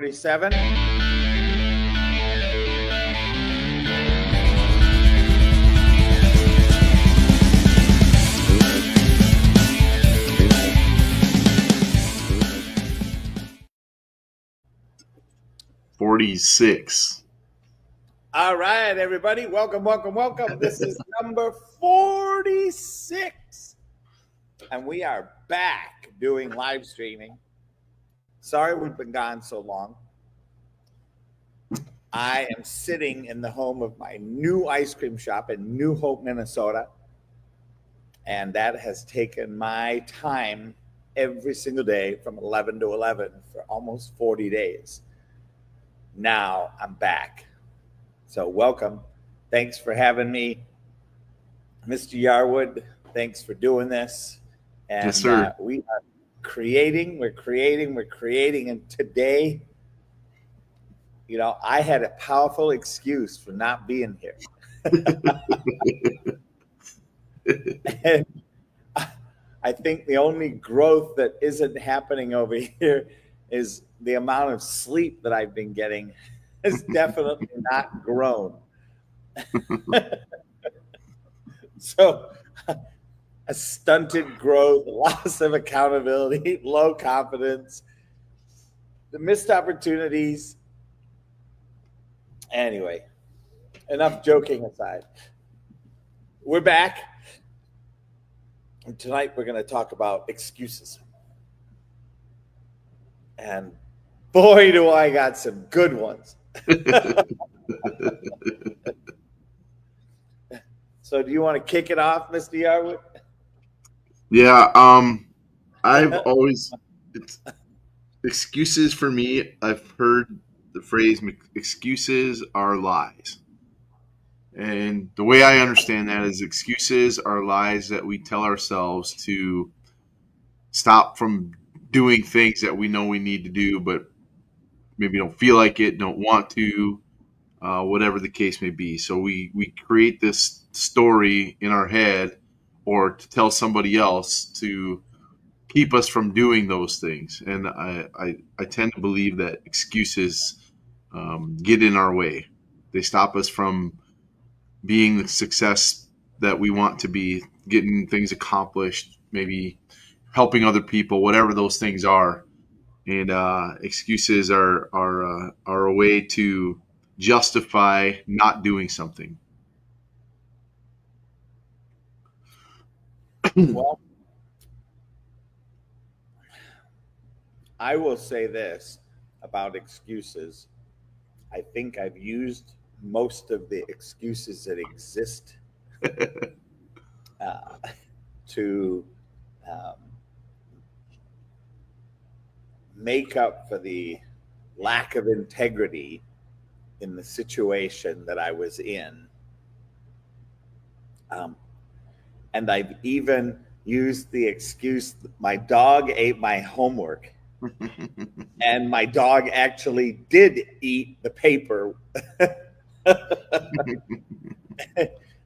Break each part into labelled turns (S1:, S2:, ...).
S1: 37. All right, everybody. Welcome, welcome, welcome. This is number 46. And we are back doing live streaming. Sorry we've been gone so long. I am sitting in the home of my new ice cream shop in New Hope, Minnesota. And that has taken my time every single day from 11 to 11 for almost 40 days. Now I'm back. So welcome. Thanks for having me, Mr. Yarwood. Thanks for doing this. And
S2: Yes, sir.
S1: We are creating. And today, I had a powerful excuse for not being here. And I think the only growth that isn't happening over here is the amount of sleep that I've been getting has definitely not grown. So a stunted growth, loss of accountability, low confidence, the missed opportunities. Anyway, enough joking aside. We're back. And tonight we're going to talk about excuses. And boy, do I got some good ones. So do you want to kick it off, Mr. Yarwood?
S2: Yeah, I've always excuses for me. I've heard the phrase excuses are lies. And the way I understand that is excuses are lies that we tell ourselves to stop from doing things that we know we need to do, but maybe don't feel like it, don't want to, whatever the case may be. So we create this story in our head or to tell somebody else to keep us from doing those things. And I tend to believe that excuses get in our way. They stop us from being the success that we want to be, getting things accomplished, maybe helping other people, whatever those things are. And excuses are a way to justify not doing something.
S1: Well, I will say this about excuses. I think I've used most of the excuses that exist uh, to um, make up for the lack of integrity in the situation that I was in. Um, and I've even used the excuse that my dog ate my homework. And my dog actually did eat the paper.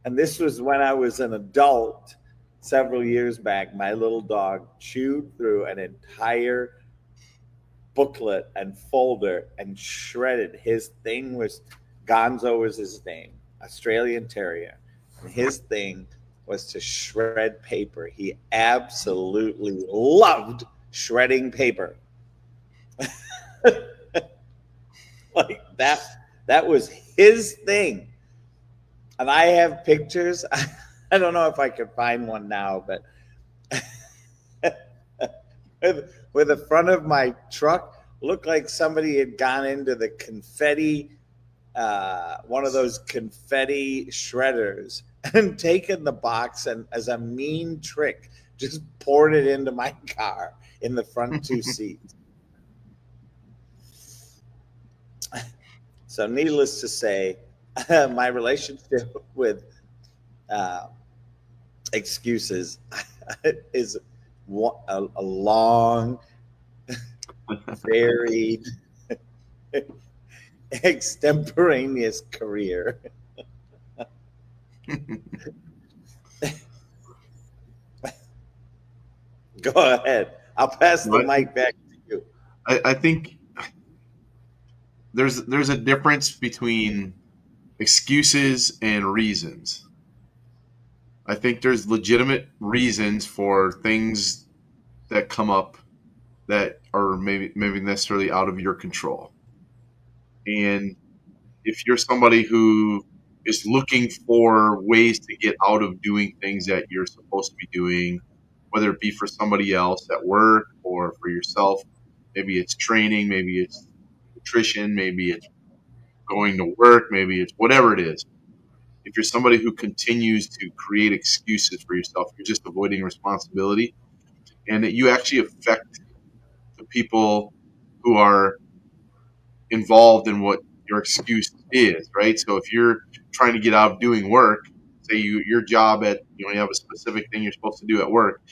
S1: And this was when I was an adult several years back. My little dog chewed through an entire booklet and folder and shredded. His thing was Gonzo was his name, Australian Terrier. And his thing was to shred paper. He absolutely loved shredding paper. Like that was his thing. And I have pictures. I don't know if I can find one now, but where the front of my truck looked like somebody had gone into the confetti, one of those confetti shredders, and taken the box and, as a mean trick, just poured it into my car in the front two seats. So, needless to say, my relationship with excuses is a long, varied, extemporaneous career. Go ahead. I'll pass the mic back to you.
S2: I think there's a difference between excuses and reasons. I think there's legitimate reasons for things that come up that are maybe necessarily out of your control. And if you're somebody who is looking for ways to get out of doing things that you're supposed to be doing, whether it be for somebody else at work or for yourself, maybe it's training, maybe it's nutrition, maybe it's going to work, maybe it's whatever it is. If you're somebody who continues to create excuses for yourself, you're just avoiding responsibility, and that you actually affect the people who are involved in what your excuse is, right? So if you're trying to get out of doing work, say your job at you have a specific thing you're supposed to do at work,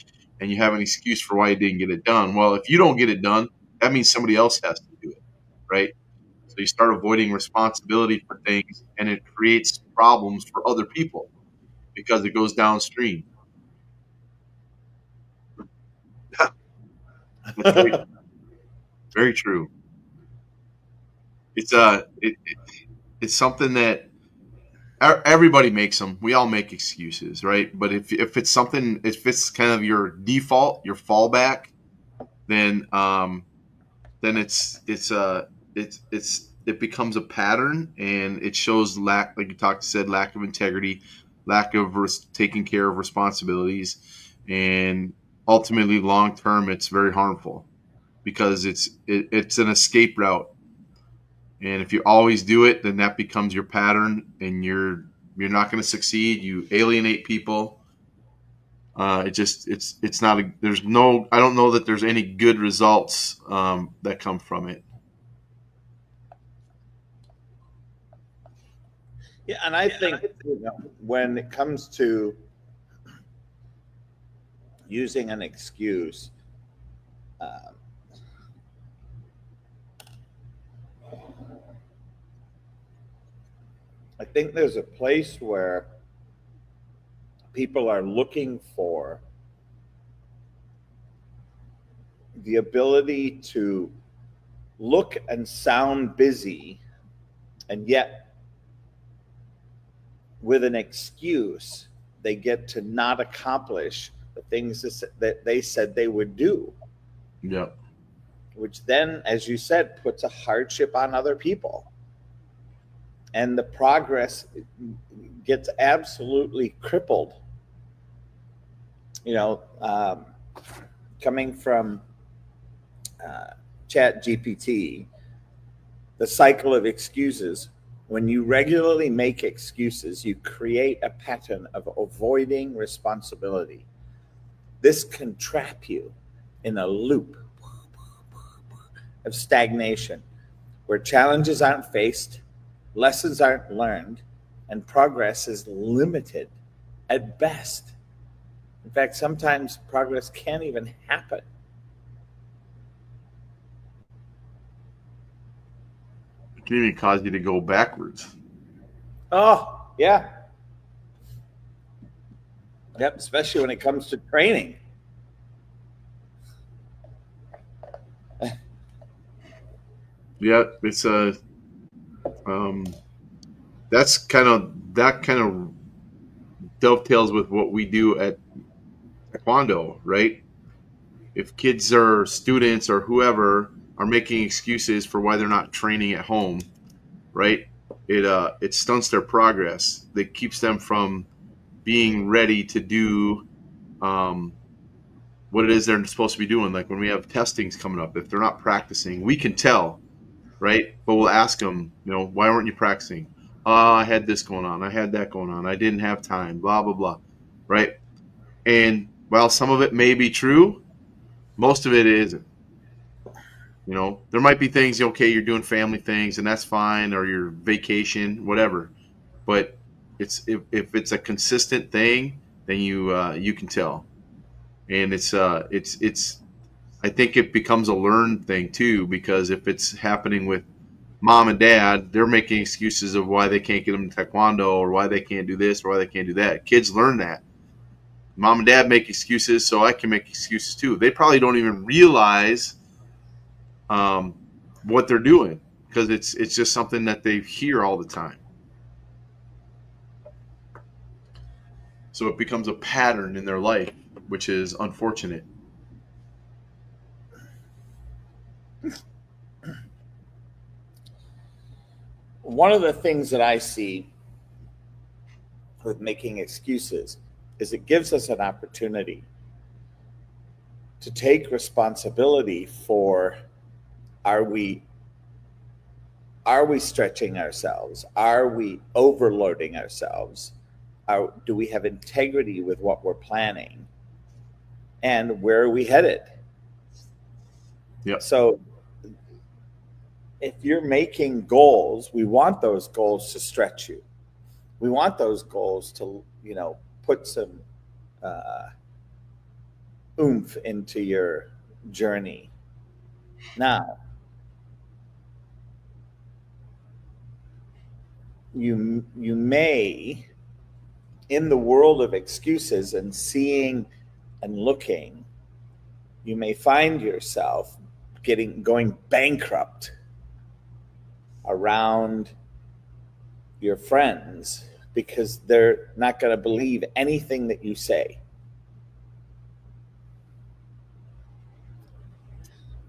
S2: and you have an excuse for why you didn't get it done. Well, if you don't get it done, that means somebody else has to do it, right? So you start avoiding responsibility for things, and it creates problems for other people because it goes downstream. That's very true. It's it's something that everybody makes them. We all make excuses, right? But if it's something, if it's kind of your default, your fallback, then then it becomes a pattern, and it shows lack, like you said, lack of integrity, lack of taking care of responsibilities, and ultimately long term, it's very harmful because it's an escape route. And if you always do it, then that becomes your pattern, and you're not going to succeed. You alienate people. It's not a, there's no, I don't know that there's any good results that come from it.
S1: Yeah, and I think when it comes to using an excuse, uh, I think there's a place where people are looking for the ability to look and sound busy, and yet with an excuse, they get to not accomplish the things that they said they would do,
S2: Yeah.
S1: which then, as you said, puts a hardship on other people. And the progress gets absolutely crippled. You know, coming from Chat GPT, the cycle of excuses. When you regularly make excuses, you create a pattern of avoiding responsibility. This can trap you in a loop of stagnation where challenges aren't faced, lessons aren't learned, and progress is limited at best. In fact, sometimes progress can't even happen.
S2: It can even cause you to go backwards.
S1: Oh, yeah. Yep, especially when it comes to training.
S2: Yeah, it's a um, that kind of dovetails with what we do at taekwondo, right? If kids or students or whoever are making excuses for why they're not training at home, right? It stunts their progress. It keeps them from being ready to do um, what it is they're supposed to be doing. Like when we have testings coming up, if they're not practicing, we can tell, right? But we'll ask them, why weren't you practicing? I had this going on. I had that going on. I didn't have time. Blah blah blah, right? And while some of it may be true, most of it isn't. There might be things, okay, you're doing family things and that's fine, or your vacation, whatever. But if it's a consistent thing, then you can tell. And it's I think it becomes a learned thing too, because if it's happening with mom and dad, they're making excuses of why they can't get them to taekwondo, or why they can't do this, or why they can't do that. Kids learn that. Mom and dad make excuses, so I can make excuses too. They probably don't even realize um, what they're doing, because it's just something that they hear all the time. So it becomes a pattern in their life, which is unfortunate.
S1: One of the things that I see with making excuses is it gives us an opportunity to take responsibility for, are we stretching ourselves? Are we overloading ourselves? Do we have integrity with what we're planning? And where are we headed?
S2: Yep.
S1: So if you're making goals, we want those goals to stretch you. We want those goals to, put some oomph into your journey. Now, you may, in the world of excuses and seeing and looking, you may find yourself going bankrupt around your friends because they're not going to believe anything that you say.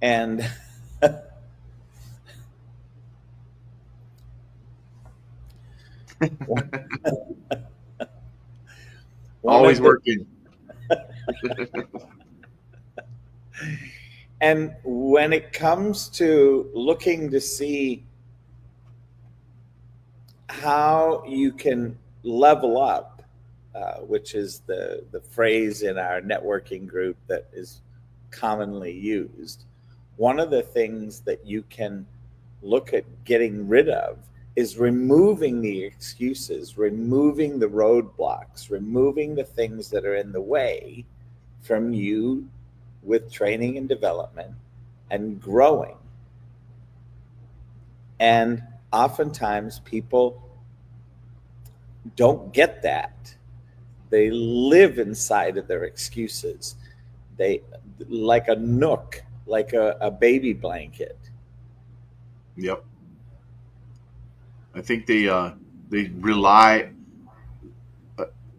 S1: And one
S2: Always
S1: of the
S2: working.
S1: and when it comes to looking to see how you can level up, which is the phrase in our networking group that is commonly used, one of the things that you can look at getting rid of is removing the excuses, removing the roadblocks, removing the things that are in the way from you with training and development and growing. And oftentimes people don't get that. They live inside of their excuses. They, like a nook, like a baby blanket.
S2: Yep. I think they rely.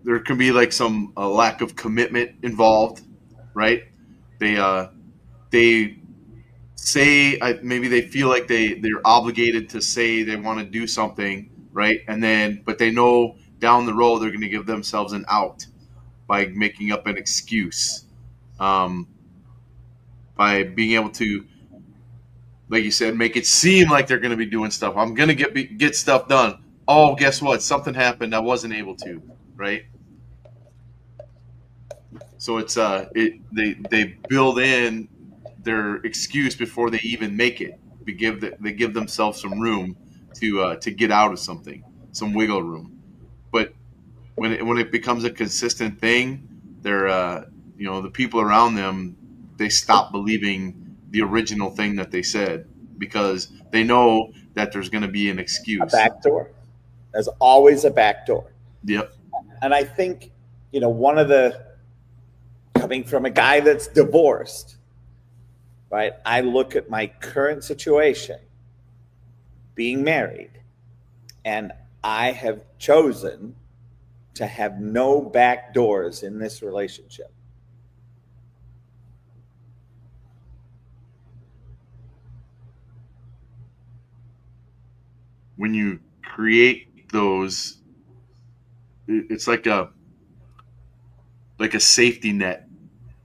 S2: There can be like some lack of commitment involved, right? They say maybe they feel like they're obligated to say they want to do something, right? And then but they know down the road they're going to give themselves an out by making up an excuse, um, by being able to, like you said, make it seem like they're going to be doing stuff. I'm going to get stuff done. Oh, guess what? Something happened. I wasn't able to, right? So it's they build in their excuse before they even make it. They give themselves some room to get out of something, some wiggle room. But when it becomes a consistent thing, they're the people around them, they stop believing the original thing that they said because they know that there's going to be an
S1: A
S2: excuse.
S1: back door. There's always a back door.
S2: Yep.
S1: And I think, one of the, coming from a guy that's divorced, right? I look at my current situation, being married, and I have chosen to have no back doors in this relationship.
S2: When you create those, it's like a safety net,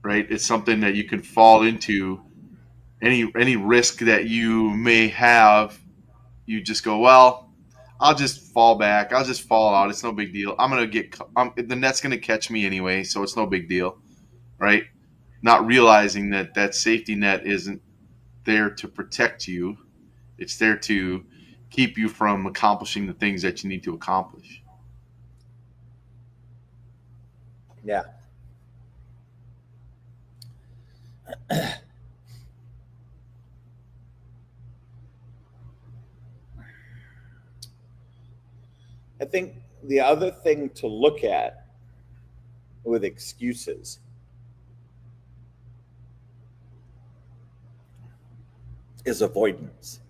S2: right? It's something that you can fall into. Any risk that you may have, you just go, well, I'll just fall back. I'll just fall out. It's no big deal. The net's gonna catch me anyway, so it's no big deal, right? Not realizing that that safety net isn't there to protect you. It's there to keep you from accomplishing the things that you need to accomplish.
S1: Yeah. I think the other thing to look at with excuses is avoidance.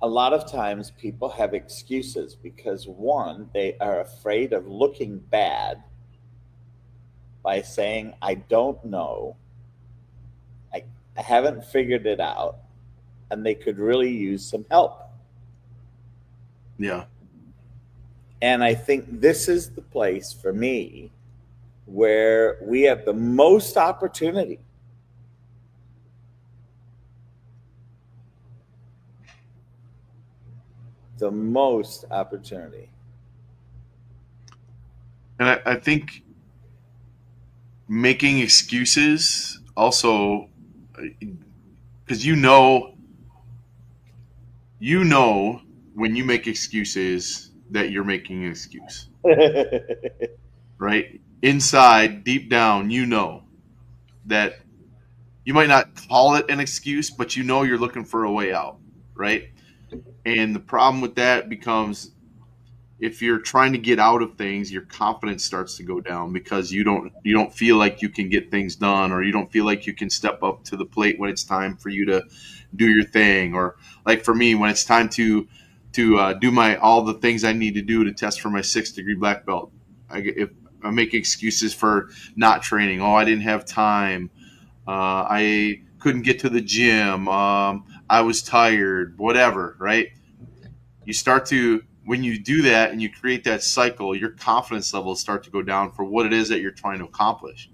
S1: a lot of times people have excuses because one, they are afraid of looking bad by saying, I don't know, I, I haven't figured it out, and they could really use some help.
S2: Yeah.
S1: And I think this is the place for me where we have the most opportunity. The most opportunity.
S2: And I think making excuses also, because you know when you make excuses that you're making an excuse, right? Inside, deep down, you know that you might not call it an excuse, but you know you're looking for a way out, right? And the problem with that becomes if you're trying to get out of things, your confidence starts to go down because you don't feel like you can get things done, or you don't feel like you can step up to the plate when it's time for you to do your thing, or like for me when it's time to do my all the things I need to do to test for my 6th degree black belt. If I make excuses for not training, oh, I didn't have time, I couldn't get to the gym, I was tired, whatever, right? You start to when you do that and you create that cycle, your confidence levels start to go down for what it is that you're trying to accomplish.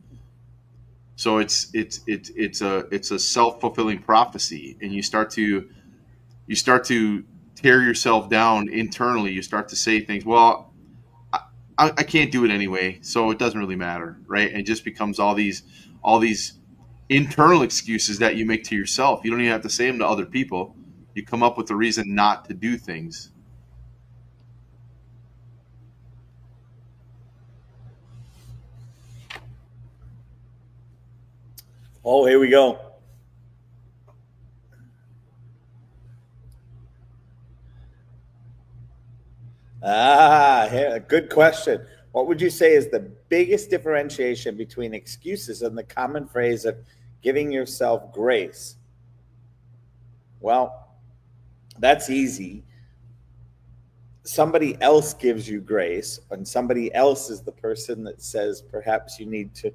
S2: So it's a self-fulfilling prophecy, and you start to tear yourself down internally. You start to say things, well, I, I can't do it anyway, so it doesn't really matter, right? And it just becomes all these internal excuses that you make to yourself. You don't even have to say them to other people. You come up with a reason not to do things.
S1: Oh, here we go. Good question. What would you say is the biggest differentiation between excuses and the common phrase of giving yourself grace? Well, that's easy. Somebody else gives you grace, and somebody else is the person that says perhaps you need to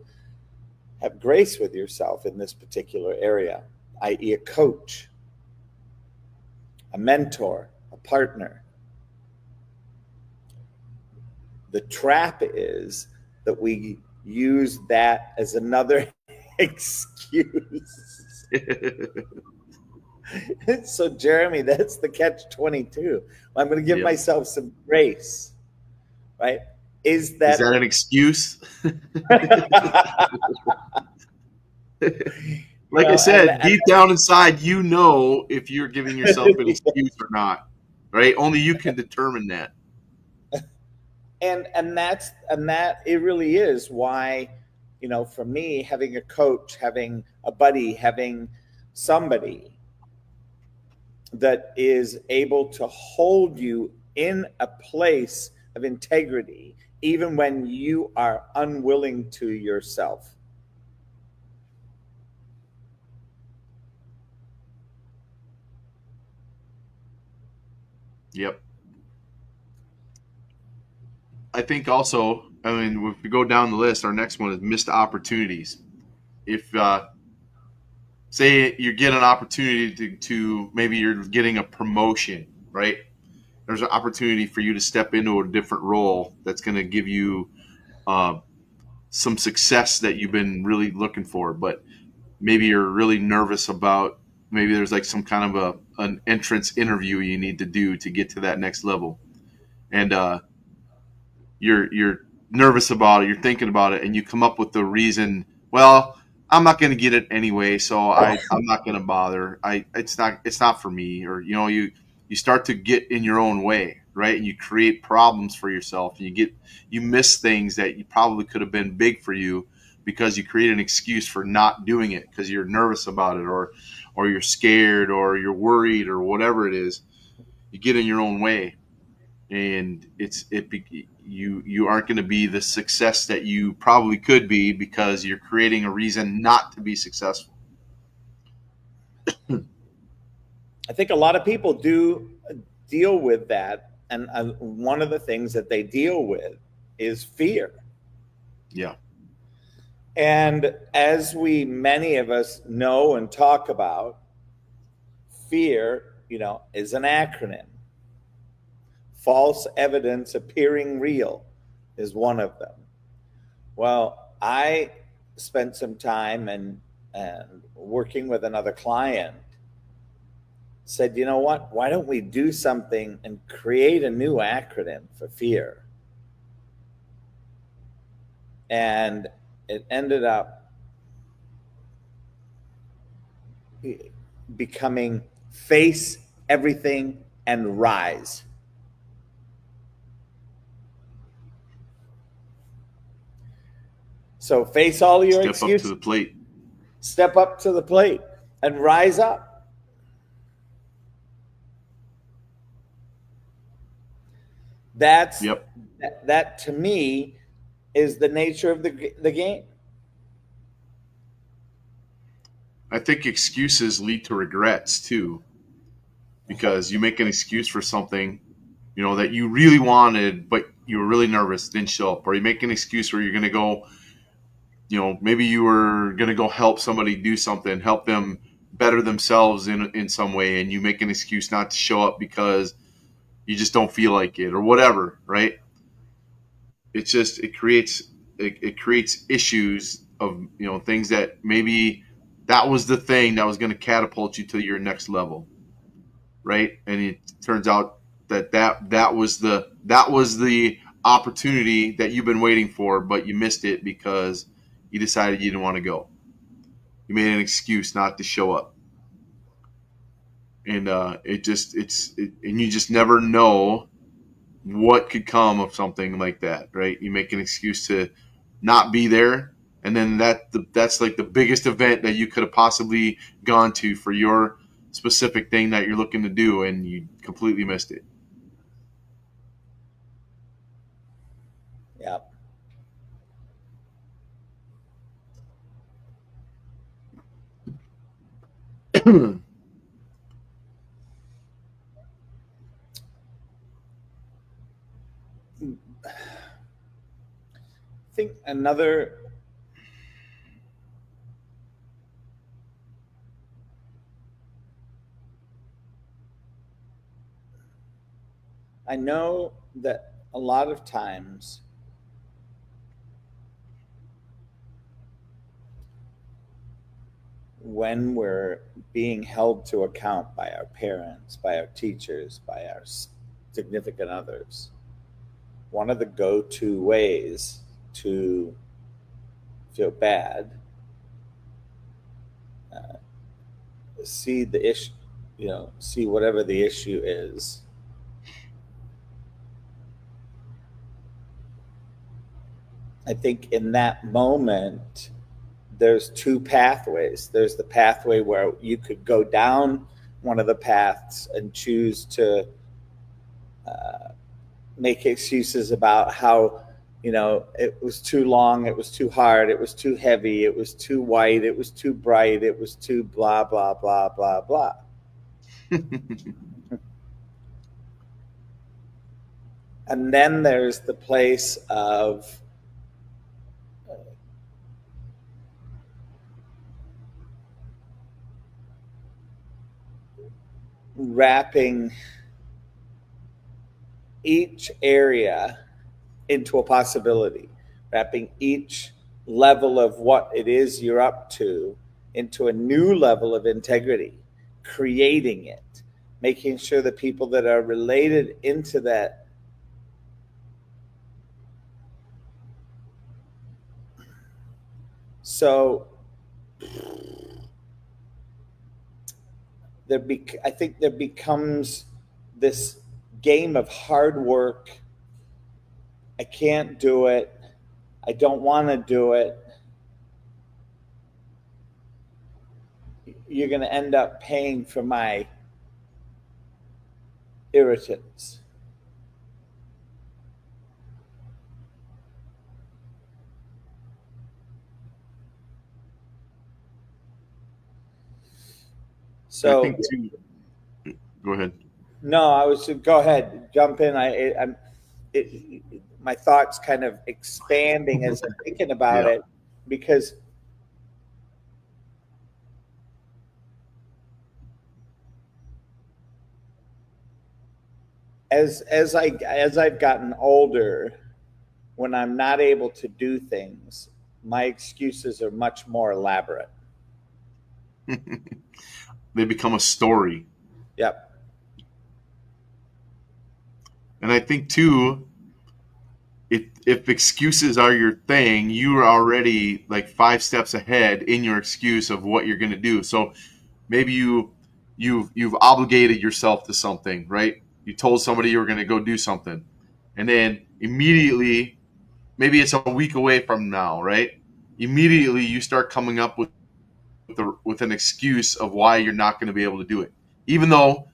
S1: have grace with yourself in this particular area, i.e., a coach, a mentor, a partner. The trap is that we use that as another excuse. So, Jeremy, that's the catch 22. I'm going to give
S2: Yep.
S1: myself some grace, right? Is
S2: Is that
S1: that
S2: an excuse?
S1: you
S2: Like I
S1: know,
S2: said,
S1: and
S2: deep down inside, you know if you're giving yourself an excuse or not, right? Only you can determine that.
S1: and that it really is why, for me, having a coach, having a buddy, having somebody that is able to hold you in a place of integrity even when you are unwilling to yourself.
S2: Yep. I think also, I mean, if we go down the list, our next one is missed opportunities. If say you get an opportunity to maybe you're getting a promotion, right? There's an opportunity for you to step into a different role that's going to give you uh, some success that you've been really looking for, but maybe you're really nervous about. Maybe there's like some kind of an entrance interview you need to do to get to that next level, and you're nervous about it, you're thinking about it, and you come up with the reason. Well, I'm not going to get it anyway, so I'm not going to bother. It's not for me, or you start to get in your own way, right? And you create problems for yourself. And you miss things that you probably could have been big for you because you create an excuse for not doing it because you're nervous about it, or you're scared, or you're worried, or whatever it is. You get in your own way, and you aren't going to be the success that you probably could be because you're creating a reason not to be successful.
S1: I think a lot of people do deal with that. And one of the things that they deal with is fear.
S2: Yeah.
S1: And as many of us know and talk about, fear, is an acronym. False evidence appearing real is one of them. Well, I spent some time and working with another client, said, you know what? Why don't we do something and create a new acronym for fear? And it ended up becoming face everything and rise. So face all your
S2: Step up to
S1: excuses,
S2: the plate.
S1: step up to the plate, and rise up. That's
S2: Yep.
S1: that to me is the nature of the game.
S2: I think excuses lead to regrets too, because you make an excuse for something, that you really wanted, but you were really nervous, didn't show up, or you make an excuse where you're going to go, maybe you were going to go help somebody do something, help them better themselves in some way, and you make an excuse not to show up because you just don't feel like it or whatever, right? It's just it creates issues of things that maybe that was the thing that was going to catapult you to your next level, right? And it turns out that was the opportunity that you've been waiting for, but you missed it because you decided you didn't want to go. You made an excuse not to show up, and and you just never know what could come of something like that, right? You make an excuse to not be there, and then that's like the biggest event that you could have possibly gone to for your specific thing that you're looking to do, and you completely missed it.
S1: Yeah. I think I know that a lot of times when we're being held to account by our parents, by our teachers, by our significant others, one of the go to ways to feel bad, uh, see the issue, see whatever the issue is. I think in that moment, there's two pathways. There's the pathway where you could go down one of the paths and choose to make excuses about how it was too long, it was too hard, it was too heavy, it was too white, it was too bright, it was too blah blah blah blah blah. And then there's the place of wrapping each area into a possibility, wrapping each level of what it is you're up to into a new level of integrity, creating it, making sure the people that are related into that so I think there becomes this game of hard work. I can't do it. I don't want to do it. You're going to end up paying for my irritants.
S2: I
S1: So,
S2: think too. Go ahead.
S1: No, I was go ahead, jump in. My thoughts kind of expanding as I'm thinking about
S2: Yeah.
S1: it because as I've gotten older, when I'm not able to do things, my excuses are much more elaborate.
S2: They become a story.
S1: Yep.
S2: And I think too, if excuses are your thing, you are already like 5 steps ahead in your excuse of what you're going to do. So maybe you've obligated yourself to something, right? You told somebody you were going to go do something, and then immediately, maybe it's a week away from now, right? Immediately you start coming up with an excuse of why you're not going to be able to do it, even though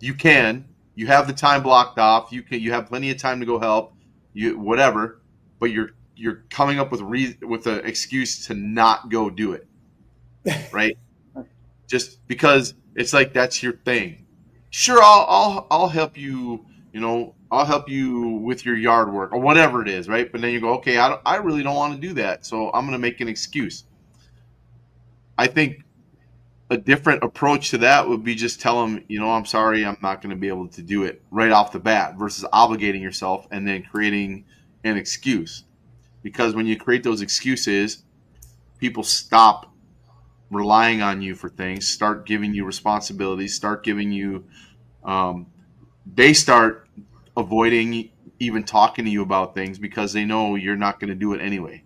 S2: you can. You have the time blocked off. You have plenty of time to go help. You whatever, but you're coming up with an excuse to not go do it, right? Just because it's like that's your thing. Sure, I'll help you. I'll help you with your yard work or whatever it is, right? But then you go, okay, I really don't want to do that, so I'm going to make an excuse. I think a different approach to that would be just tell them, I'm sorry, I'm not going to be able to do it right off the bat versus obligating yourself and then creating an excuse. Because when you create those excuses, people stop relying on you for things, start giving you responsibilities, start giving you, um, they start avoiding even talking to you about things because they know you're not going to do it anyway.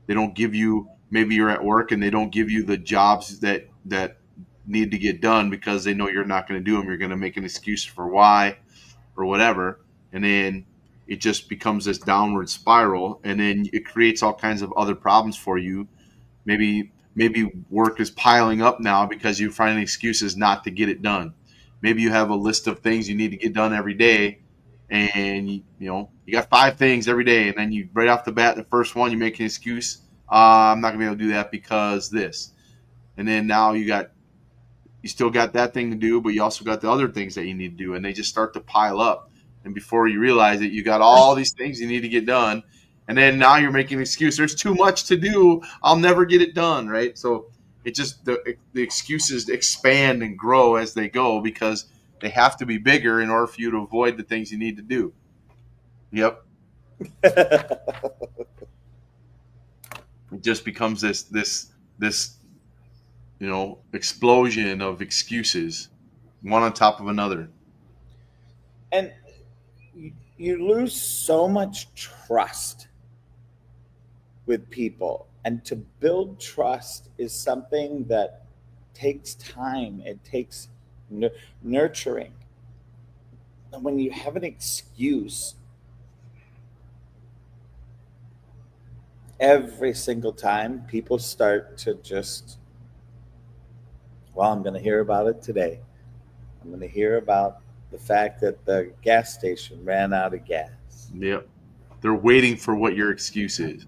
S2: They don't give you, maybe you're at work and they don't give you the jobs that need to get done because they know you're not going to do them. You're going to make an excuse for why or whatever, and then it just becomes this downward spiral, and then it creates all kinds of other problems for you. Maybe work is piling up now because you find excuses not to get it done. Maybe you have a list of things you need to get done every day, and you got 5 things every day, and then you right off the bat, the first one you make an excuse. I'm not gonna be able to do that because this, and then now you still got that thing to do, but you also got the other things that you need to do, and they just start to pile up. And before you realize it, you got all these things you need to get done, and then now you're making an excuse. There's too much to do. I'll never get it done, right? So it just the excuses expand and grow as they go because they have to be bigger in order for you to avoid the things you need to do. Yep, it just becomes this explosion of excuses, one on top of another.
S1: And you lose so much trust with people. And to build trust is something that takes time, it takes nurturing. And when you have an excuse every single time, people start to just, well, I'm going to hear about it today. I'm going to hear about the fact that the gas station ran out of gas.
S2: Yep. They're waiting for what your excuse is.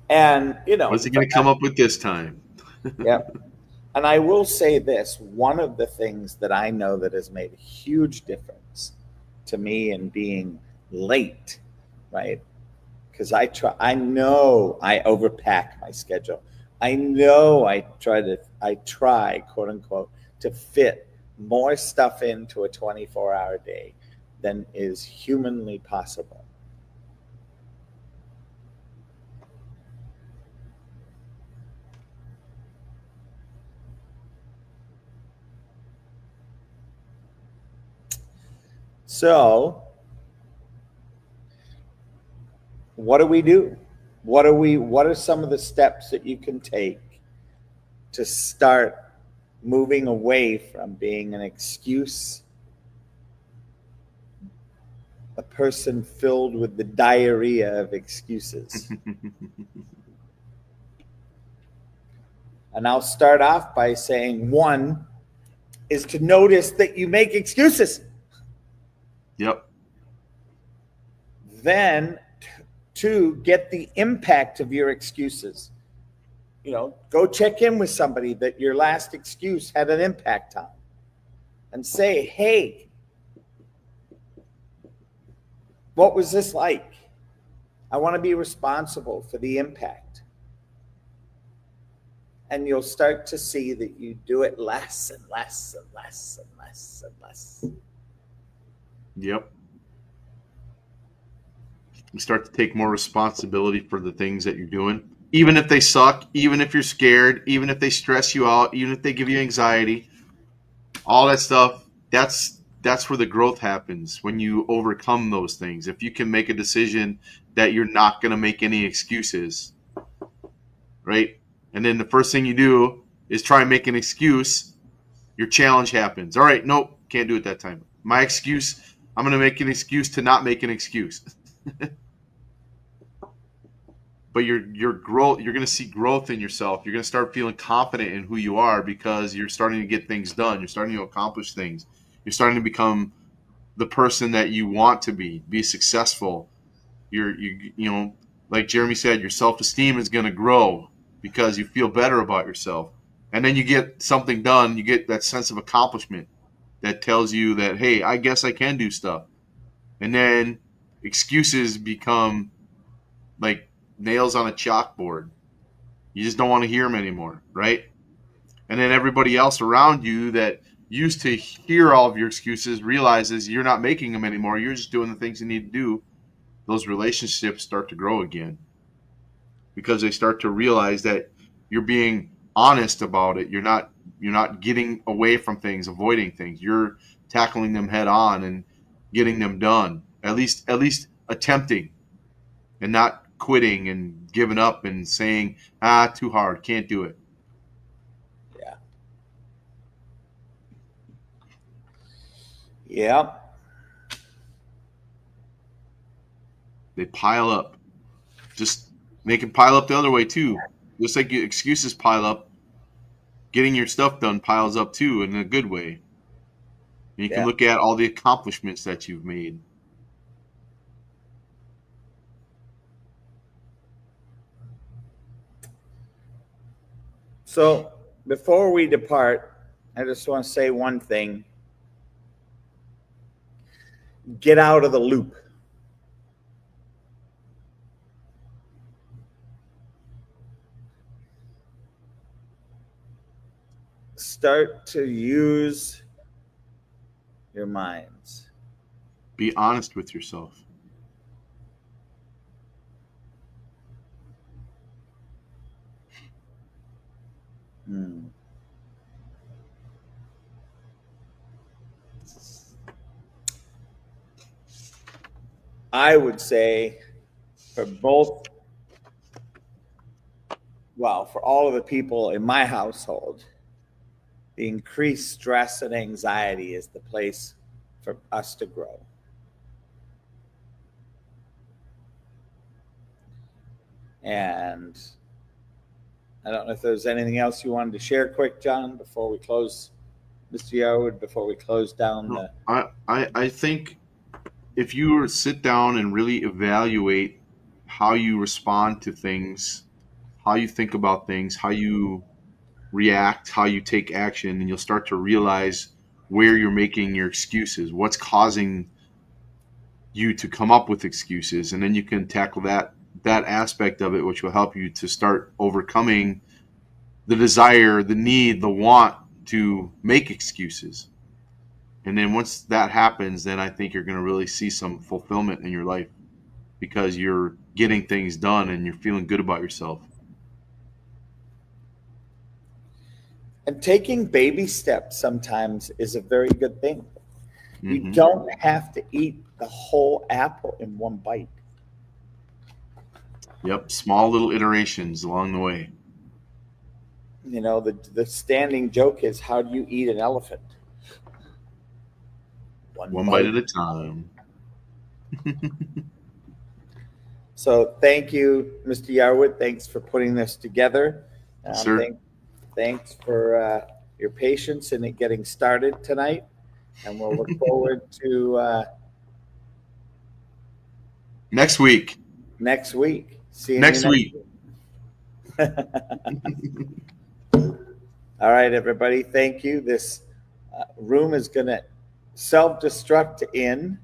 S1: And,
S2: What's he going to come up with this time?
S1: yeah. And I will say this, one of the things that I know that has made a huge difference to me in being late, right? Because I know I overpack my schedule. I know I try, quote unquote, to fit more stuff into a 24-hour day than is humanly possible. So, what do we do? What are some of the steps that you can take to start moving away from being an excuse, a person filled with the diarrhea of excuses? And I'll start off by saying one is to notice that you make excuses.
S2: Yep.
S1: Then, two, get the impact of your excuses. Go check in with somebody that your last excuse had an impact on and say, hey, what was this like? I want to be responsible for the impact. And you'll start to see that you do it less and less and less and less and less.
S2: Yep. You start to take more responsibility for the things that you're doing, even if they suck, even if you're scared, even if they stress you out, even if they give you anxiety, all that stuff. That's where the growth happens, when you overcome those things. If you can make a decision that you're not going to make any excuses, right? And then the first thing you do is try and make an excuse, your challenge happens. All right, nope, can't do it that time. My excuse, I'm going to make an excuse to not make an excuse. But your growth, you're going to see growth in yourself. You're going to start feeling confident in who you are because you're starting to get things done. You're starting to accomplish things. You're starting to become the person that you want to be successful. Like Jeremy said, your self-esteem is going to grow because you feel better about yourself. And then you get something done, you get that sense of accomplishment that tells you that, hey, I guess I can do stuff. And then excuses become like nails on a chalkboard. You just don't want to hear them anymore, right? And then everybody else around you that used to hear all of your excuses realizes you're not making them anymore. You're just doing the things you need to do. Those relationships start to grow again because they start to realize that you're being honest about it. You're not getting away from things, avoiding things. You're tackling them head on and getting them done. At least attempting, and not quitting and giving up and saying, too hard, can't do it.
S1: Yeah. Yeah.
S2: They pile up. Just make them pile up the other way too. Just like your excuses pile up, getting your stuff done piles up too in a good way. And you can look at all the accomplishments that you've made.
S1: So before we depart, I just want to say one thing. Get out of the loop. Start to use your minds.
S2: Be honest with yourself.
S1: I would say for all of the people in my household, the increased stress and anxiety is the place for us to grow. And I don't know if there's anything else you wanted to share quick, John, before we close, Mr. Yarwood, before we close down the...
S2: I think if you were to sit down and really evaluate how you respond to things, how you think about things, how you react, how you take action, and you'll start to realize where you're making your excuses, what's causing you to come up with excuses, and then you can tackle that aspect of it, which will help you to start overcoming the desire, the need, the want to make excuses. And then once that happens, then I think you're going to really see some fulfillment in your life because you're getting things done and you're feeling good about yourself.
S1: And taking baby steps sometimes is a very good thing.
S2: Mm-hmm.
S1: You don't have to eat the whole apple in one bite.
S2: Yep, small little iterations along the way.
S1: You know, the standing joke is, how do you eat an elephant?
S2: One bite at a time.
S1: So thank you, Mr. Yarwood. Thanks for putting this together.
S2: Sir.
S1: Thanks for your patience in it getting started tonight. And we'll look forward to
S2: next week.
S1: See you
S2: next week.
S1: All right, everybody. Thank you. This room is going to self destruct in